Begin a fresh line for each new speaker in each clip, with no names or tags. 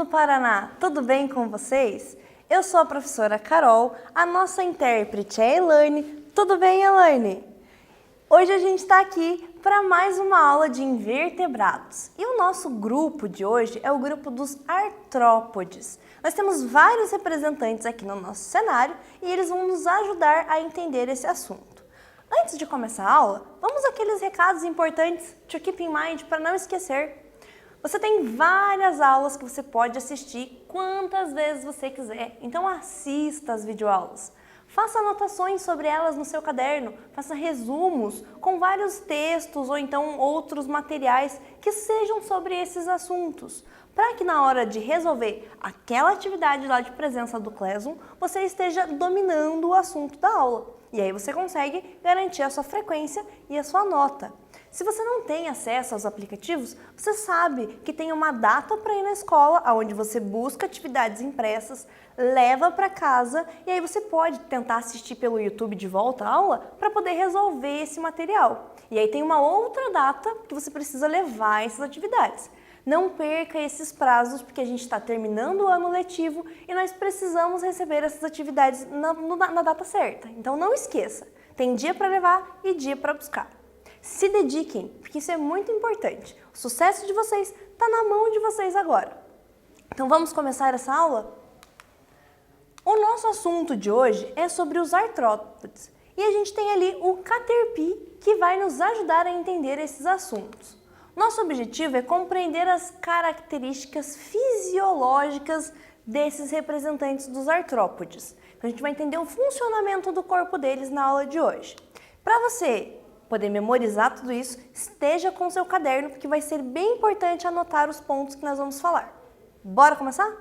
Paraná, tudo bem com vocês? Eu sou a professora Carol, a nossa intérprete é Elaine. Tudo bem, Elaine? Hoje a gente está aqui para mais uma aula de invertebrados. E o nosso grupo de hoje é o grupo dos artrópodes. Nós temos vários representantes aqui no nosso cenário e eles vão nos ajudar a entender esse assunto. Antes de começar a aula, vamos àqueles recados importantes to keep in mind para não esquecer. Você tem várias aulas que você pode assistir quantas vezes você quiser, então assista as videoaulas. Faça anotações sobre elas no seu caderno, faça resumos com vários textos ou então outros materiais que sejam sobre esses assuntos, para que na hora de resolver aquela atividade lá de presença do Classroom, você esteja dominando o assunto da aula. E aí você consegue garantir a sua frequência e a sua nota. Se você não tem acesso aos aplicativos, você sabe que tem uma data para ir na escola, onde você busca atividades impressas, leva para casa e aí você pode tentar assistir pelo YouTube de volta à aula para poder resolver esse material. E aí tem uma outra data que você precisa levar essas atividades. Não perca esses prazos porque a gente está terminando o ano letivo e nós precisamos receber essas atividades na data certa. Então não esqueça, tem dia para levar e dia para buscar. Se dediquem, porque isso é muito importante. O sucesso de vocês está na mão de vocês agora. Então vamos começar essa aula? O nosso assunto de hoje é sobre os artrópodes. E a gente tem ali o Caterpie, que vai nos ajudar a entender esses assuntos. Nosso objetivo é compreender as características fisiológicas desses representantes dos artrópodes. Então a gente vai entender o funcionamento do corpo deles na aula de hoje. Para você poder memorizar tudo isso, esteja com o seu caderno, porque vai ser bem importante anotar os pontos que nós vamos falar. Bora começar?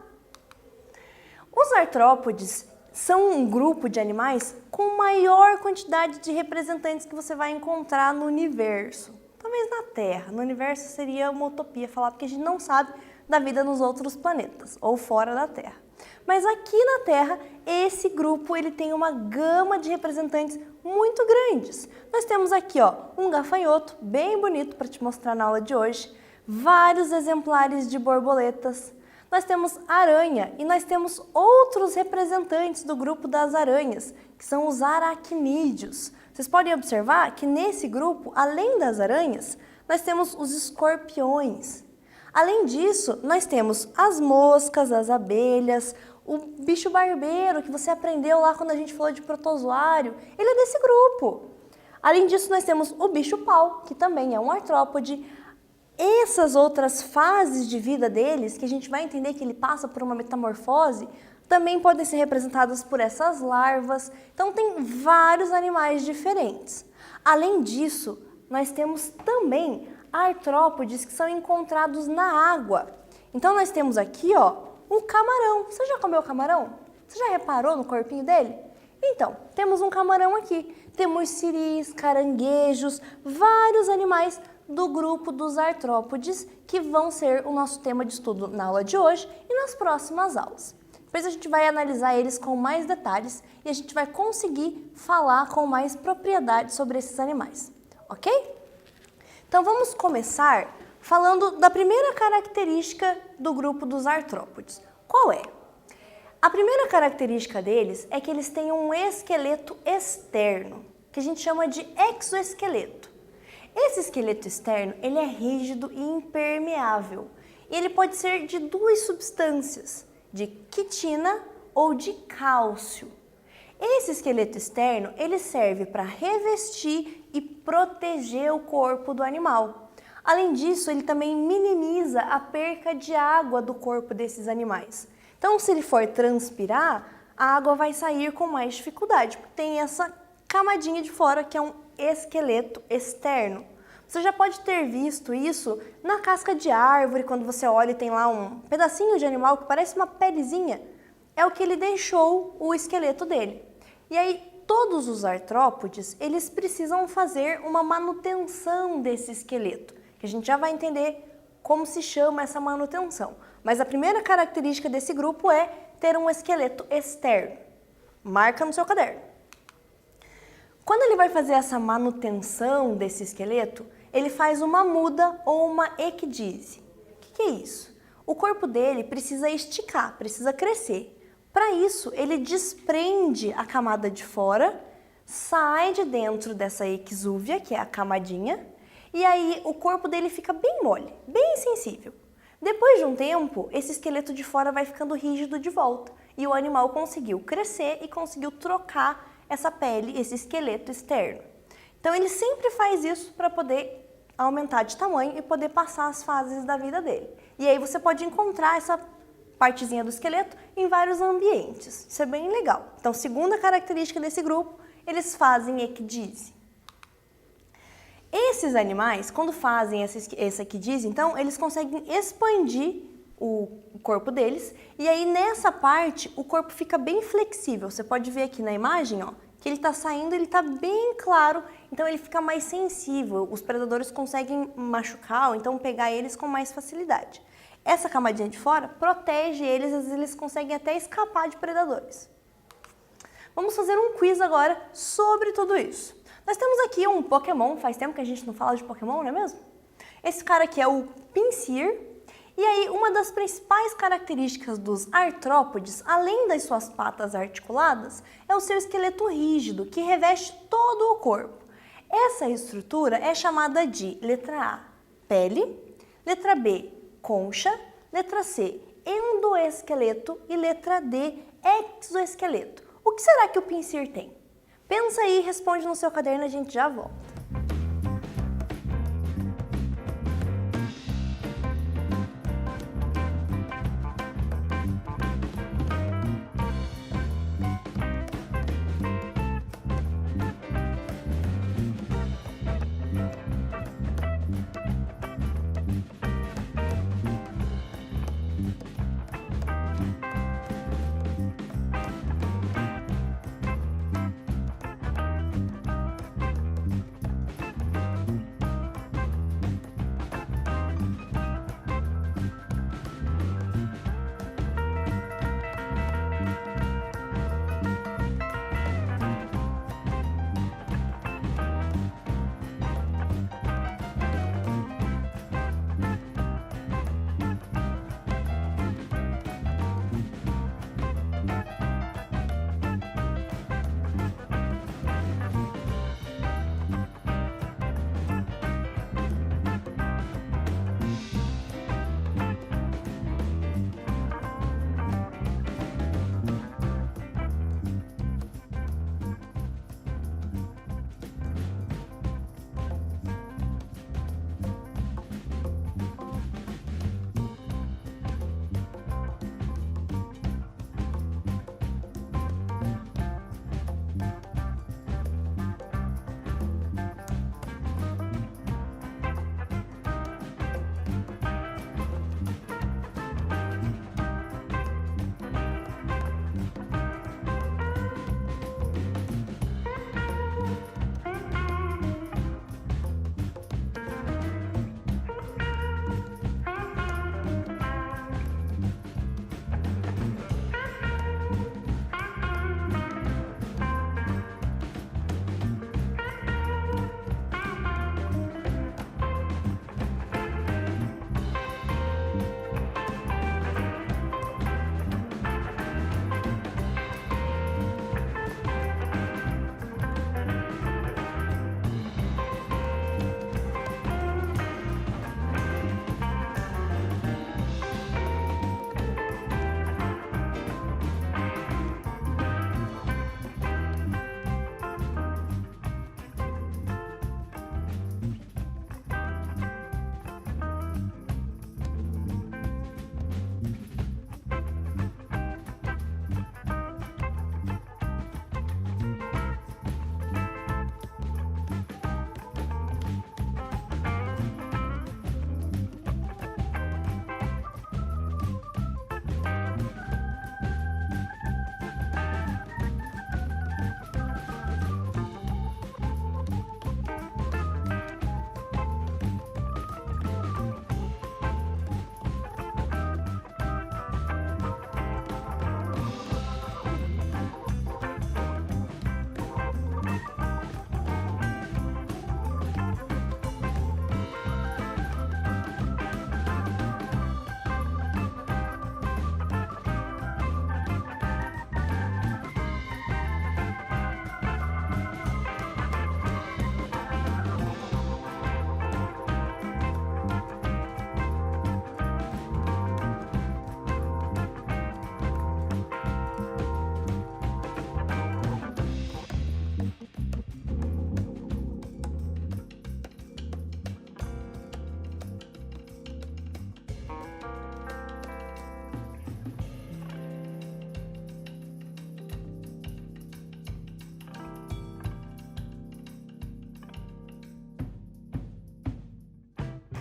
Os artrópodes são um grupo de animais com maior quantidade de representantes que você vai encontrar no universo. Talvez na Terra. No universo seria uma utopia falar, porque a gente não sabe da vida nos outros planetas, ou fora da Terra. Mas aqui na Terra, esse grupo ele tem uma gama de representantes muito grandes. Nós temos aqui um gafanhoto bem bonito para te mostrar na aula de hoje, vários exemplares de borboletas, nós temos aranha e nós temos outros representantes do grupo das aranhas, que são os aracnídeos. Vocês podem observar que nesse grupo, além das aranhas, nós temos os escorpiões. Além disso, nós temos as moscas, as abelhas, o bicho barbeiro que você aprendeu lá quando a gente falou de protozoário, ele é desse grupo. Além disso, nós temos o bicho-pau, que também é um artrópode. Essas outras fases de vida deles, que a gente vai entender que ele passa por uma metamorfose, também podem ser representadas por essas larvas. Então, tem vários animais diferentes. Além disso, nós temos também artrópodes que são encontrados na água. Então, nós temos aqui, um camarão. Você já comeu camarão? Você já reparou no corpinho dele? Então, temos um camarão aqui. Temos siris, caranguejos, vários animais do grupo dos artrópodes que vão ser o nosso tema de estudo na aula de hoje e nas próximas aulas. Depois a gente vai analisar eles com mais detalhes e a gente vai conseguir falar com mais propriedade sobre esses animais, ok? Então vamos começar falando da primeira característica do grupo dos artrópodes. Qual é? A primeira característica deles é que eles têm um esqueleto externo, que a gente chama de exoesqueleto. Esse esqueleto externo ele é rígido e impermeável e ele pode ser de duas substâncias, de quitina ou de cálcio. Esse esqueleto externo ele serve para revestir e proteger o corpo do animal. Além disso, ele também minimiza a perca de água do corpo desses animais. Então, se ele for transpirar, a água vai sair com mais dificuldade, porque tem essa camadinha de fora que é um esqueleto externo. Você já pode ter visto isso na casca de árvore, quando você olha e tem lá um pedacinho de animal que parece uma pelezinha, é o que ele deixou o esqueleto dele. E aí, todos os artrópodes, eles precisam fazer uma manutenção desse esqueleto, que a gente já vai entender como se chama essa manutenção. Mas a primeira característica desse grupo é ter um esqueleto externo. Marca no seu caderno. Quando ele vai fazer essa manutenção desse esqueleto, ele faz uma muda ou uma ecdise. O que é isso? o corpo dele precisa esticar, precisa crescer. Para isso, ele desprende a camada de fora, sai de dentro dessa exúvia, que é a camadinha, e aí o corpo dele fica bem mole, bem sensível. Depois de um tempo, esse esqueleto de fora vai ficando rígido de volta e o animal conseguiu crescer e conseguiu trocar essa pele, esse esqueleto externo. Então ele sempre faz isso para poder aumentar de tamanho e poder passar as fases da vida dele. E aí você pode encontrar essa partezinha do esqueleto em vários ambientes. Isso é bem legal. Então, segunda característica desse grupo, eles fazem ecdise. Esses animais, quando fazem essa ecdise, então, eles conseguem expandir o corpo deles e aí nessa parte o corpo fica bem flexível. Você pode ver aqui na imagem, ó, que ele está saindo, ele está bem claro, então ele fica mais sensível. Os predadores conseguem machucar ou então pegar eles com mais facilidade. Essa camadinha de fora protege eles, às vezes eles conseguem até escapar de predadores. Vamos fazer um quiz agora sobre tudo isso. Nós temos aqui um Pokémon, faz tempo que a gente não fala de Pokémon, não é mesmo? Esse cara aqui é o Pinsir. E aí, uma das principais características dos artrópodes, além das suas patas articuladas, é o seu esqueleto rígido, que reveste todo o corpo. Essa estrutura é chamada de letra A, pele, letra B, concha, letra C, endoesqueleto e letra D, exoesqueleto. O que será que o Pinsir tem? Pensa aí e responde no seu caderno, a gente já volta.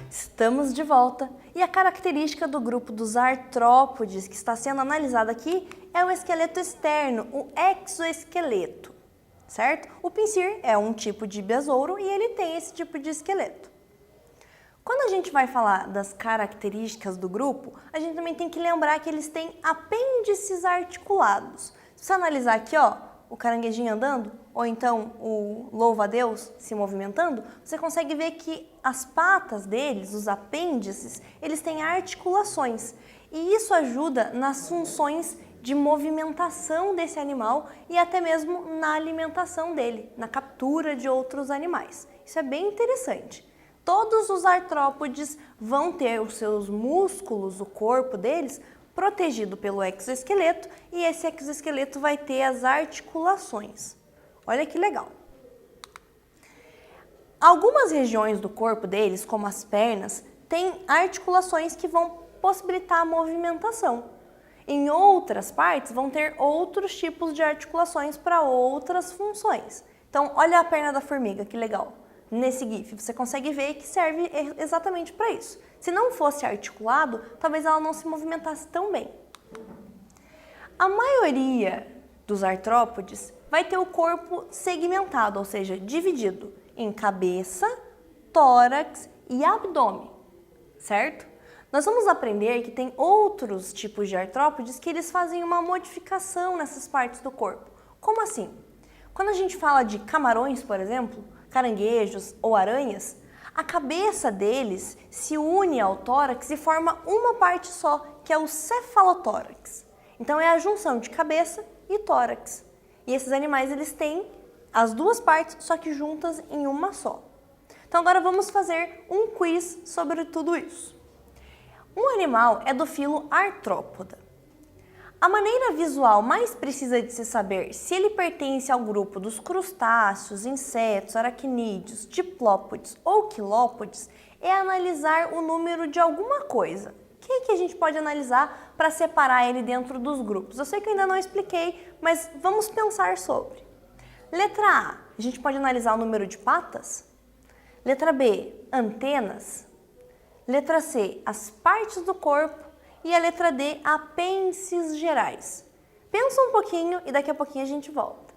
Estamos de volta e a característica do grupo dos artrópodes que está sendo analisada aqui é o esqueleto externo, o exoesqueleto, certo? O pinsir é um tipo de besouro e ele tem esse tipo de esqueleto. Quando a gente vai falar das características do grupo, a gente também tem que lembrar que eles têm apêndices articulados. Se você analisar aqui, ó, o caranguejinho andando, ou então o louva-a-Deus se movimentando, você consegue ver que as patas deles, os apêndices, eles têm articulações. E isso ajuda nas funções de movimentação desse animal e até mesmo na alimentação dele, na captura de outros animais. Isso é bem interessante. Todos os artrópodes vão ter os seus músculos, o corpo deles, protegido pelo exoesqueleto, e esse exoesqueleto vai ter as articulações. Olha que legal! Algumas regiões do corpo deles, como as pernas, têm articulações que vão possibilitar a movimentação. Em outras partes vão ter outros tipos de articulações para outras funções. Então, olha a perna da formiga, que legal! Nesse GIF, você consegue ver que serve exatamente para isso. Se não fosse articulado, talvez ela não se movimentasse tão bem. A maioria dos artrópodes vai ter o corpo segmentado, ou seja, dividido em cabeça, tórax e abdômen, certo? Nós vamos aprender que tem outros tipos de artrópodes que eles fazem uma modificação nessas partes do corpo. Como assim? Quando a gente fala de camarões, por exemplo, caranguejos ou aranhas, a cabeça deles se une ao tórax e forma uma parte só, que é o cefalotórax. Então é a junção de cabeça e tórax. E esses animais eles têm as duas partes, só que juntas em uma só. Então agora vamos fazer um quiz sobre tudo isso. Um animal é do filo Artrópoda. A maneira visual mais precisa de se saber se ele pertence ao grupo dos crustáceos, insetos, aracnídeos, diplópodes ou quilópodes é analisar o número de alguma coisa. O que a gente pode analisar para separar ele dentro dos grupos? Eu sei que eu ainda não expliquei, mas vamos pensar sobre. Letra A gente pode analisar o número de patas. Letra B, antenas. Letra C, as partes do corpo. E a letra D, apêndices gerais. Pensa um pouquinho e daqui a pouquinho a gente volta.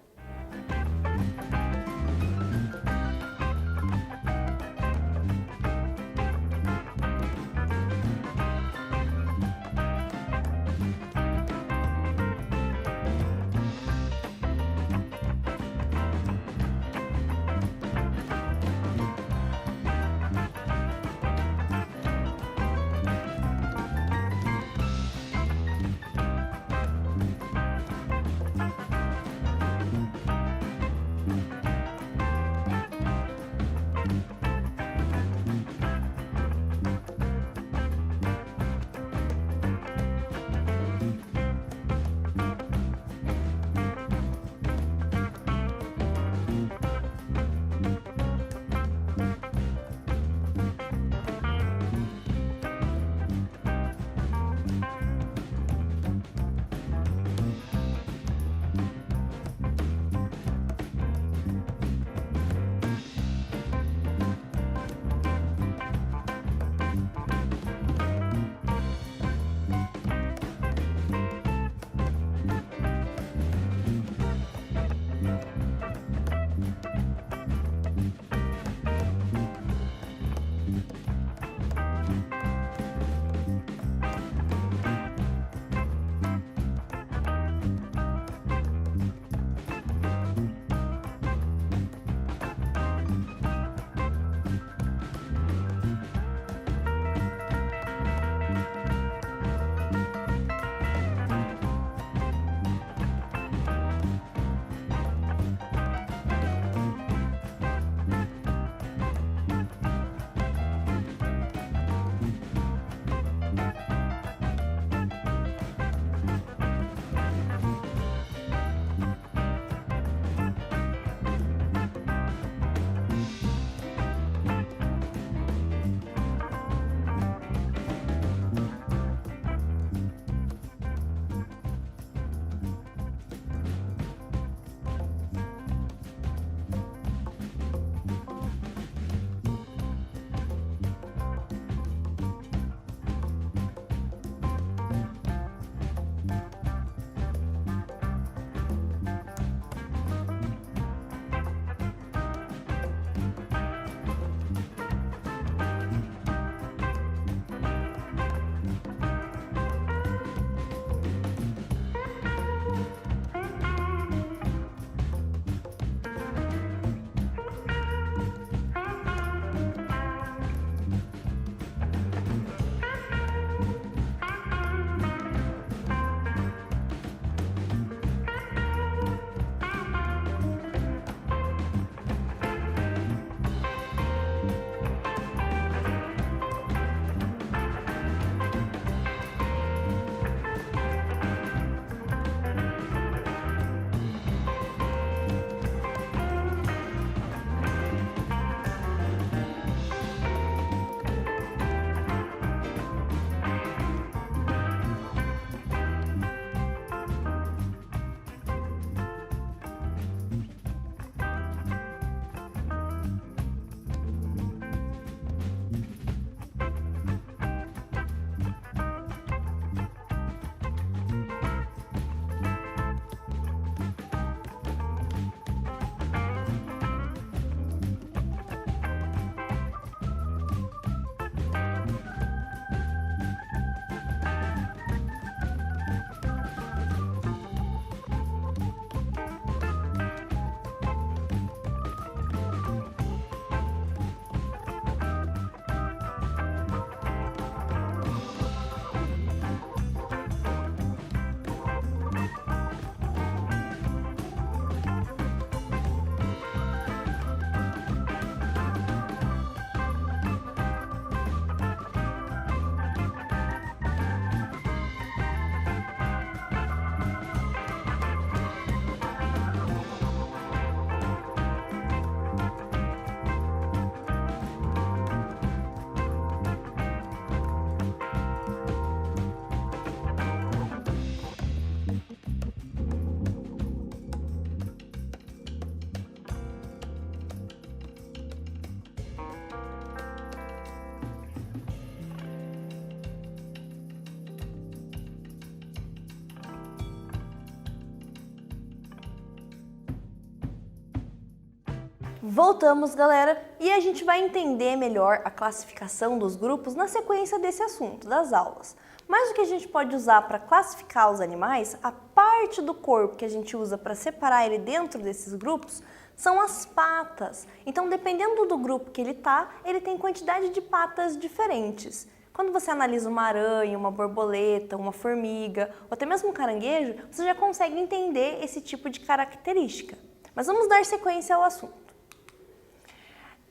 Voltamos, galera, e a gente vai entender melhor a classificação dos grupos na sequência desse assunto, das aulas. Mas o que a gente pode usar para classificar os animais, a parte do corpo que a gente usa para separar ele dentro desses grupos, são as patas. Então, dependendo do grupo que ele tem quantidade de patas diferentes. Quando você analisa uma aranha, uma borboleta, uma formiga, ou até mesmo um caranguejo, você já consegue entender esse tipo de característica. Mas vamos dar sequência ao assunto.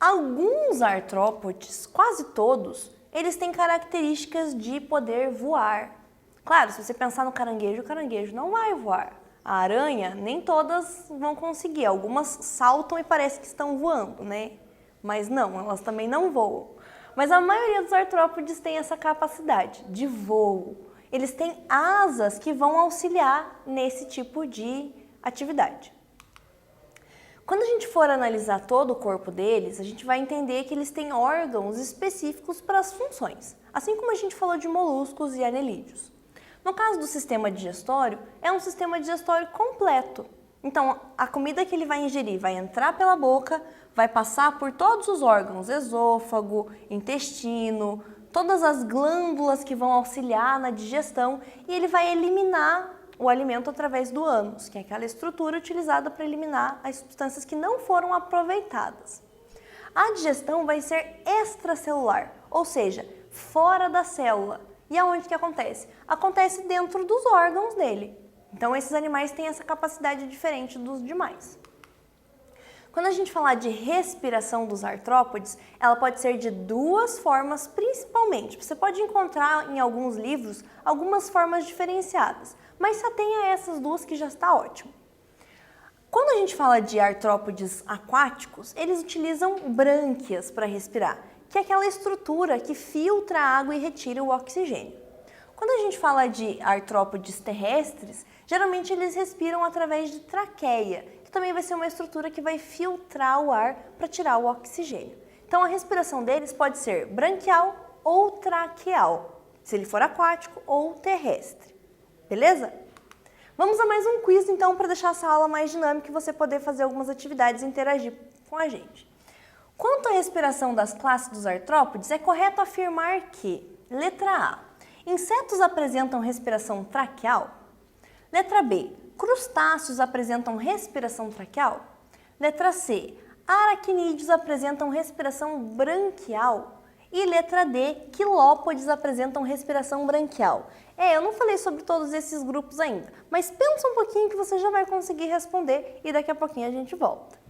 Alguns artrópodes, quase todos, eles têm características de poder voar. Claro, se você pensar no caranguejo, o caranguejo não vai voar. A aranha, nem todas vão conseguir. Algumas saltam e parece que estão voando, né? Mas não, elas também não voam. Mas a maioria dos artrópodes tem essa capacidade de voo. Eles têm asas que vão auxiliar nesse tipo de atividade. Quando a gente for analisar todo o corpo deles, a gente vai entender que eles têm órgãos específicos para as funções, assim como a gente falou de moluscos e anelídeos. No caso do sistema digestório, é um sistema digestório completo. Então, a comida que ele vai ingerir vai entrar pela boca, vai passar por todos os órgãos, esôfago, intestino, todas as glândulas que vão auxiliar na digestão e ele vai eliminar o alimento através do ânus, que é aquela estrutura utilizada para eliminar as substâncias que não foram aproveitadas. A digestão vai ser extracelular, ou seja, fora da célula. E aonde que acontece? Acontece dentro dos órgãos dele. Então esses animais têm essa capacidade diferente dos demais. Quando a gente falar de respiração dos artrópodes, ela pode ser de duas formas principalmente. Você pode encontrar em alguns livros algumas formas diferenciadas, mas só tenha essas duas que já está ótimo. Quando a gente fala de artrópodes aquáticos, eles utilizam brânquias para respirar, que é aquela estrutura que filtra a água e retira o oxigênio. Quando a gente fala de artrópodes terrestres, geralmente eles respiram através de traqueia, que também vai ser uma estrutura que vai filtrar o ar para tirar o oxigênio. Então a respiração deles pode ser branquial ou traqueal, se ele for aquático ou terrestre. Beleza? Vamos a mais um quiz então para deixar essa aula mais dinâmica e você poder fazer algumas atividades e interagir com a gente. Quanto à respiração das classes dos artrópodes, é correto afirmar que, letra A, insetos apresentam respiração traqueal? Letra B, crustáceos apresentam respiração traqueal? Letra C, aracnídeos apresentam respiração branquial? E letra D, quilópodes apresentam respiração branquial. Eu não falei sobre todos esses grupos ainda, mas pensa um pouquinho que você já vai conseguir responder e daqui a pouquinho a gente volta.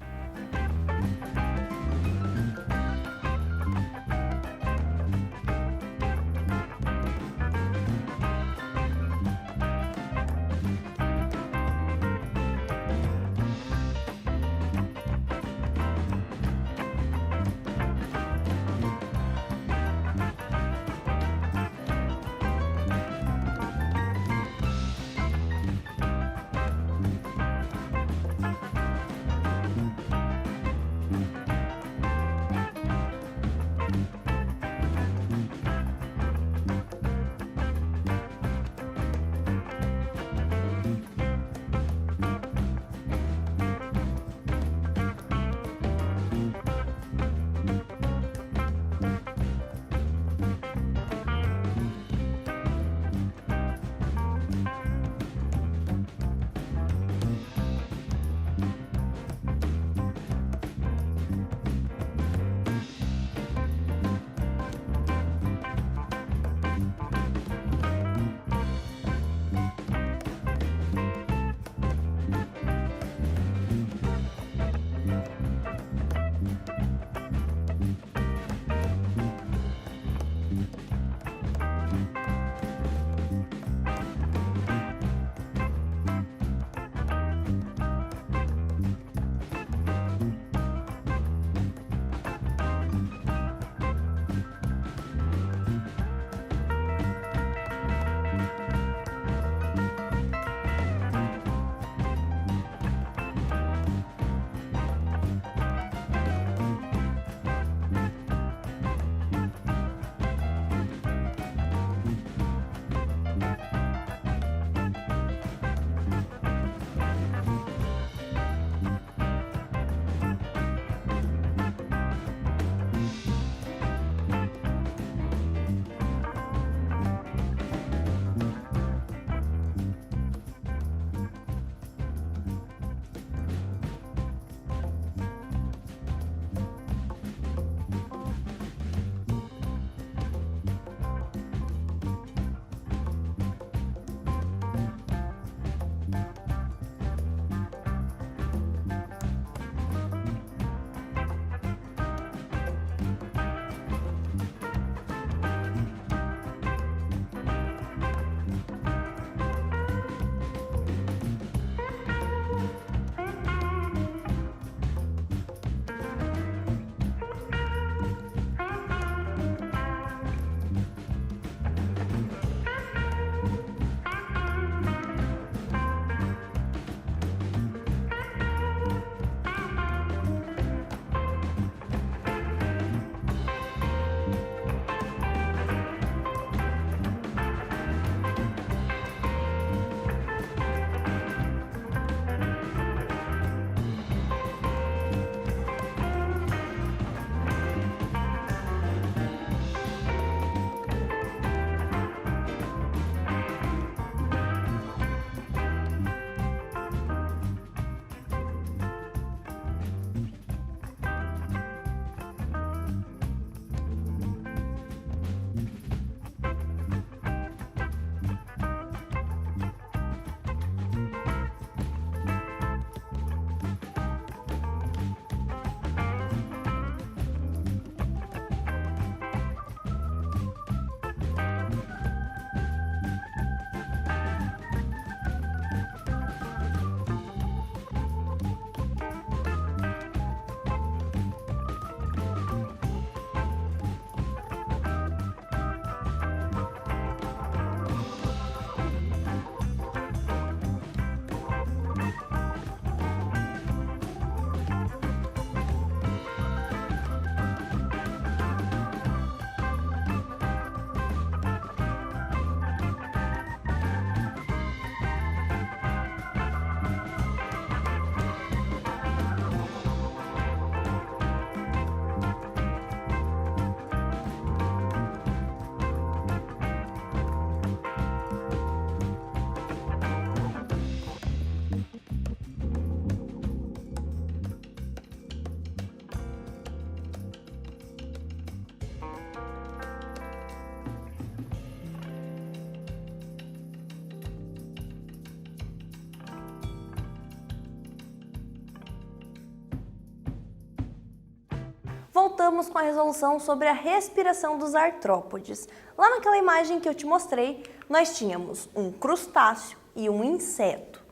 voltamos com a resolução sobre a respiração dos artrópodes. Lá naquela imagem que eu te mostrei, nós tínhamos um crustáceo e um inseto.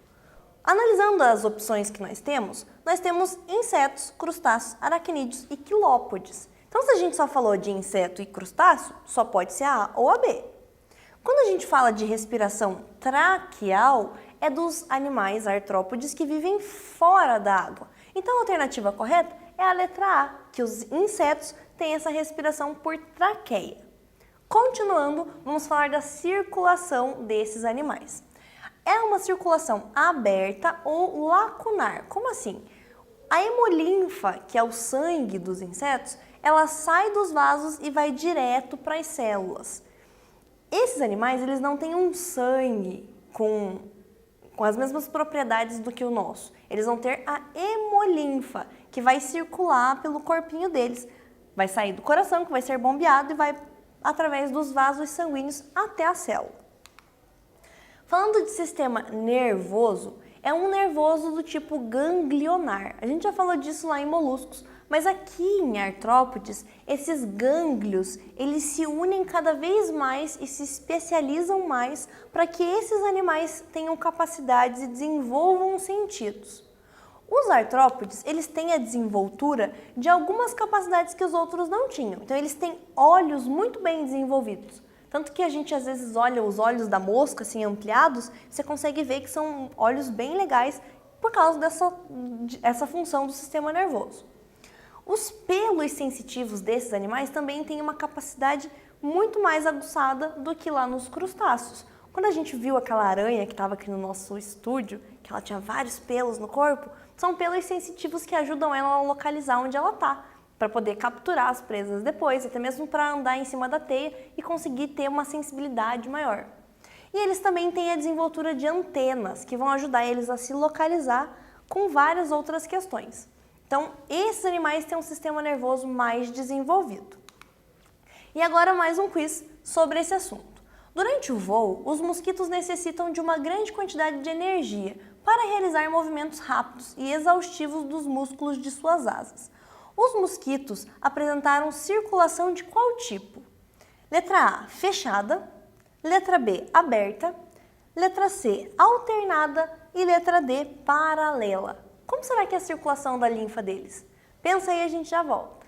Analisando as opções que nós temos insetos, crustáceos, aracnídeos e quilópodes. Então, se a gente só falou de inseto e crustáceo, só pode ser a A ou a B. Quando a gente fala de respiração traqueal, é dos animais artrópodes que vivem fora da água. Então, a alternativa correta é a letra A, que os insetos têm essa respiração por traqueia. Continuando, vamos falar da circulação desses animais. É uma circulação aberta ou lacunar. Como assim? A hemolinfa, que é o sangue dos insetos, ela sai dos vasos e vai direto para as células. Esses animais, eles não têm um sangue com as mesmas propriedades do que o nosso. Eles vão ter a hemolinfa, que vai circular pelo corpinho deles. Vai sair do coração, que vai ser bombeado e vai através dos vasos sanguíneos até a célula. Falando de sistema nervoso, é um nervoso do tipo ganglionar. A gente já falou disso lá em moluscos, mas aqui em artrópodes, esses gânglios, eles se unem cada vez mais e se especializam mais para que esses animais tenham capacidades e desenvolvam sentidos. Os artrópodes, eles têm a desenvoltura de algumas capacidades que os outros não tinham. Então, eles têm olhos muito bem desenvolvidos. Tanto que a gente às vezes olha os olhos da mosca assim ampliados, você consegue ver que são olhos bem legais por causa dessa função do sistema nervoso. Os pelos sensitivos desses animais também têm uma capacidade muito mais aguçada do que lá nos crustáceos. Quando a gente viu aquela aranha que estava aqui no nosso estúdio, que ela tinha vários pelos no corpo, são pelos sensitivos que ajudam ela a localizar onde ela está, para poder capturar as presas depois, até mesmo para andar em cima da teia e conseguir ter uma sensibilidade maior. E eles também têm a desenvoltura de antenas, que vão ajudar eles a se localizar com várias outras questões. Então, esses animais têm um sistema nervoso mais desenvolvido. E agora mais um quiz sobre esse assunto. Durante o voo, os mosquitos necessitam de uma grande quantidade de energia para realizar movimentos rápidos e exaustivos dos músculos de suas asas. Os mosquitos apresentaram circulação de qual tipo? Letra A, fechada. Letra B, aberta. Letra C, alternada. E letra D, paralela. Como será que é a circulação da linfa deles? Pensa aí, a gente já volta.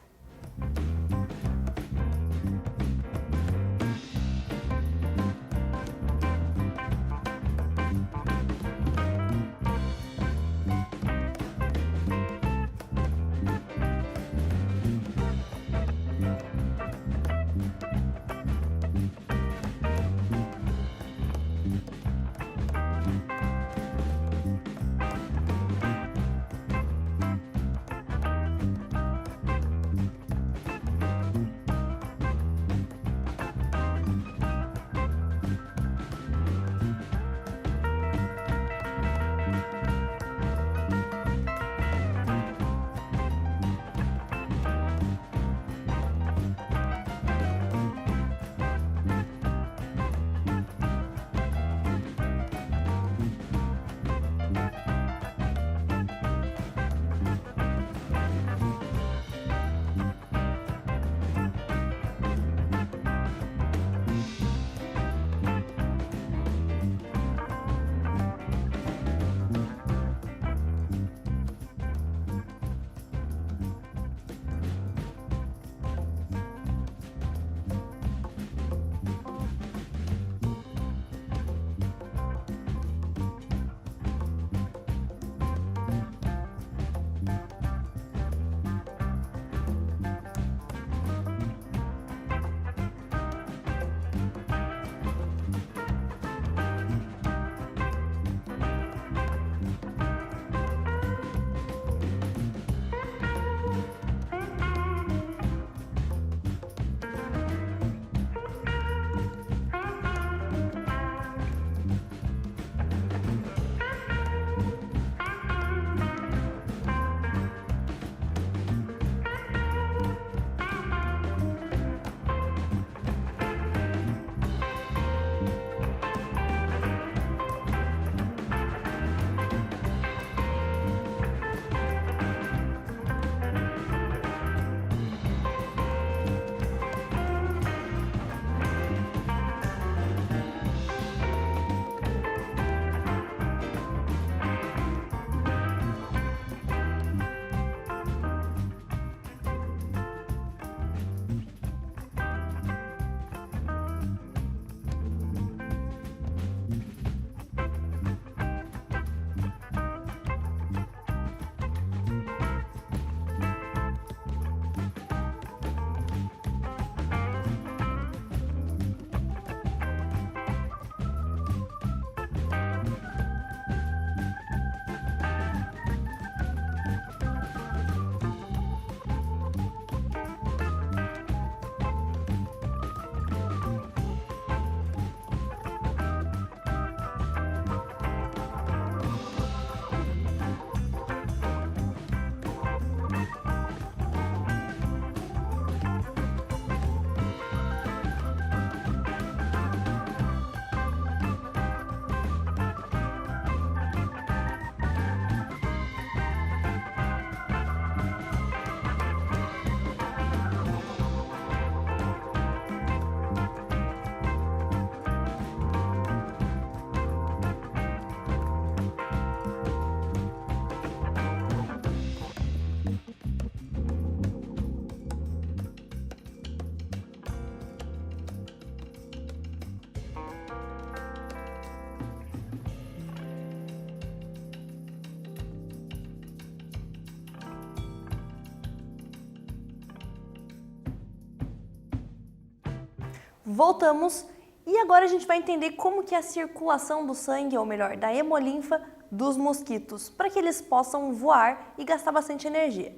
Voltamos e agora a gente vai entender como que é a circulação do sangue, ou melhor, da hemolinfa dos mosquitos, para que eles possam voar e gastar bastante energia.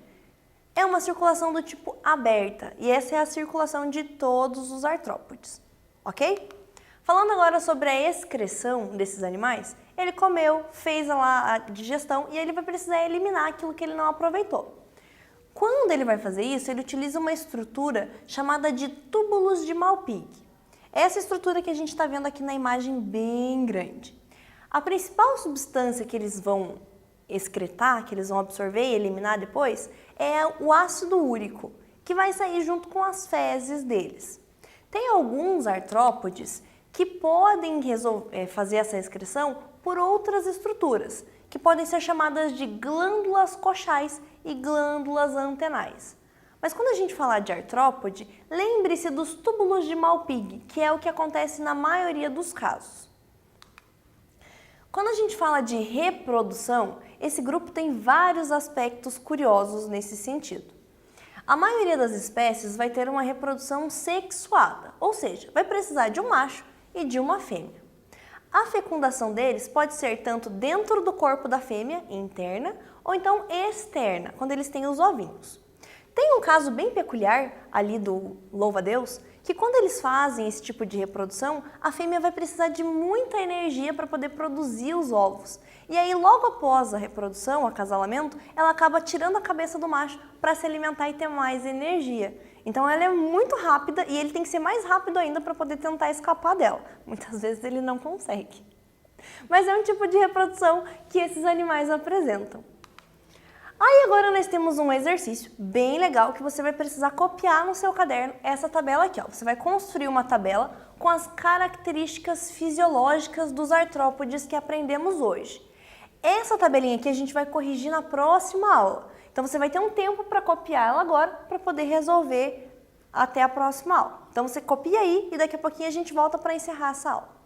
É uma circulação do tipo aberta e essa é a circulação de todos os artrópodes, ok? Falando agora sobre a excreção desses animais, ele comeu, fez lá a digestão e ele vai precisar eliminar aquilo que ele não aproveitou. Quando ele vai fazer isso, ele utiliza uma estrutura chamada de túbulos de Malpighi. Essa estrutura que a gente está vendo aqui na imagem bem grande. A principal substância que eles vão excretar, que eles vão absorver e eliminar depois, é o ácido úrico, que vai sair junto com as fezes deles. Tem alguns artrópodes que podem fazer essa excreção por outras estruturas, que podem ser chamadas de glândulas coxais e glândulas antenais. Mas quando a gente falar de artrópode, lembre-se dos túbulos de Malpighi, que é o que acontece na maioria dos casos. Quando a gente fala de reprodução, esse grupo tem vários aspectos curiosos nesse sentido. A maioria das espécies vai ter uma reprodução sexuada, ou seja, vai precisar de um macho e de uma fêmea. A fecundação deles pode ser tanto dentro do corpo da fêmea, interna, ou então externa, quando eles têm os ovinhos. Tem um caso bem peculiar ali do louva-a-Deus, que quando eles fazem esse tipo de reprodução, a fêmea vai precisar de muita energia para poder produzir os ovos. E aí, logo após a reprodução, o acasalamento, ela acaba tirando a cabeça do macho para se alimentar e ter mais energia. Então ela é muito rápida e ele tem que ser mais rápido ainda para poder tentar escapar dela. Muitas vezes ele não consegue. Mas é um tipo de reprodução que esses animais apresentam. Aí agora nós temos um exercício bem legal que você vai precisar copiar no seu caderno essa tabela aqui, ó. Você vai construir uma tabela com as características fisiológicas dos artrópodes que aprendemos hoje. Essa tabelinha aqui a gente vai corrigir na próxima aula. Então você vai ter um tempo para copiar ela agora para poder resolver até a próxima aula. Então você copia aí e daqui a pouquinho a gente volta para encerrar essa aula.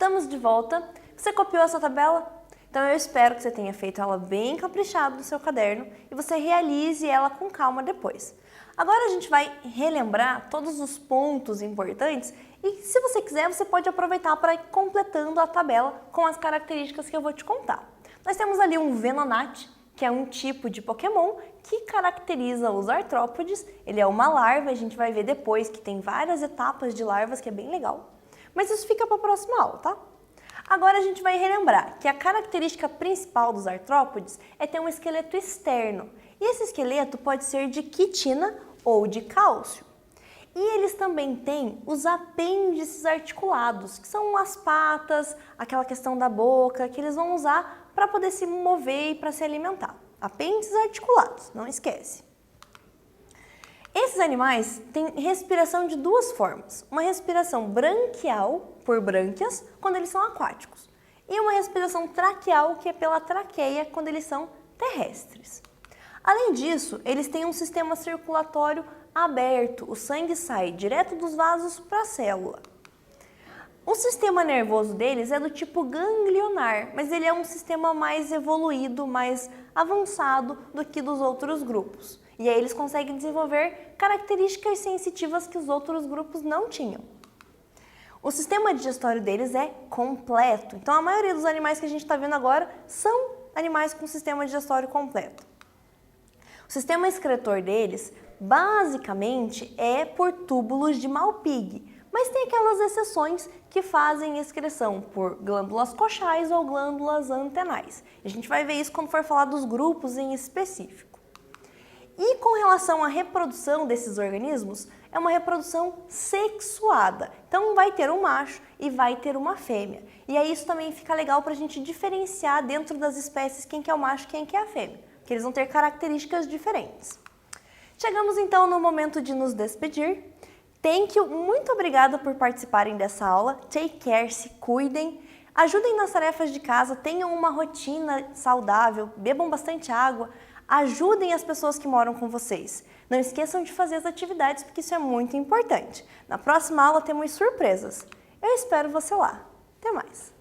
Estamos de volta. Você copiou essa tabela? Então eu espero que você tenha feito ela bem caprichada no seu caderno e você realize ela com calma depois. Agora a gente vai relembrar todos os pontos importantes e se você quiser você pode aproveitar para ir completando a tabela com as características que eu vou te contar. Nós temos ali um Venonat, que é um tipo de Pokémon que caracteriza os artrópodes. Ele é uma larva, a gente vai ver depois que tem várias etapas de larvas que é bem legal. Mas isso fica para a próxima aula, tá? Agora a gente vai relembrar que a característica principal dos artrópodes é ter um esqueleto externo. E esse esqueleto pode ser de quitina ou de cálcio. E eles também têm os apêndices articulados, que são as patas, aquela questão da boca, que eles vão usar para poder se mover e para se alimentar. Apêndices articulados, não esquece. Esses animais têm respiração de duas formas. Uma respiração branquial, por brânquias, quando eles são aquáticos. E uma respiração traqueal, que é pela traqueia, quando eles são terrestres. Além disso, eles têm um sistema circulatório aberto. O sangue sai direto dos vasos para a célula. O sistema nervoso deles é do tipo ganglionar, mas ele é um sistema mais evoluído, mais avançado do que dos outros grupos. E aí eles conseguem desenvolver características sensitivas que os outros grupos não tinham. O sistema digestório deles é completo. Então a maioria dos animais que a gente está vendo agora são animais com sistema digestório completo. O sistema excretor deles, basicamente, é por túbulos de Malpighi, mas tem aquelas exceções que fazem excreção por glândulas coxais ou glândulas antenais. A gente vai ver isso quando for falar dos grupos em específico. E com relação à reprodução desses organismos, é uma reprodução sexuada. Então vai ter um macho e vai ter uma fêmea. E aí isso também fica legal para a gente diferenciar dentro das espécies quem que é o macho e quem que é a fêmea, porque eles vão ter características diferentes. Chegamos então no momento de nos despedir. Thank you, muito obrigada por participarem dessa aula. Take care, se cuidem, ajudem nas tarefas de casa, tenham uma rotina saudável, bebam bastante água, ajudem as pessoas que moram com vocês. Não esqueçam de fazer as atividades, porque isso é muito importante. Na próxima aula temos surpresas. Eu espero você lá. Até mais!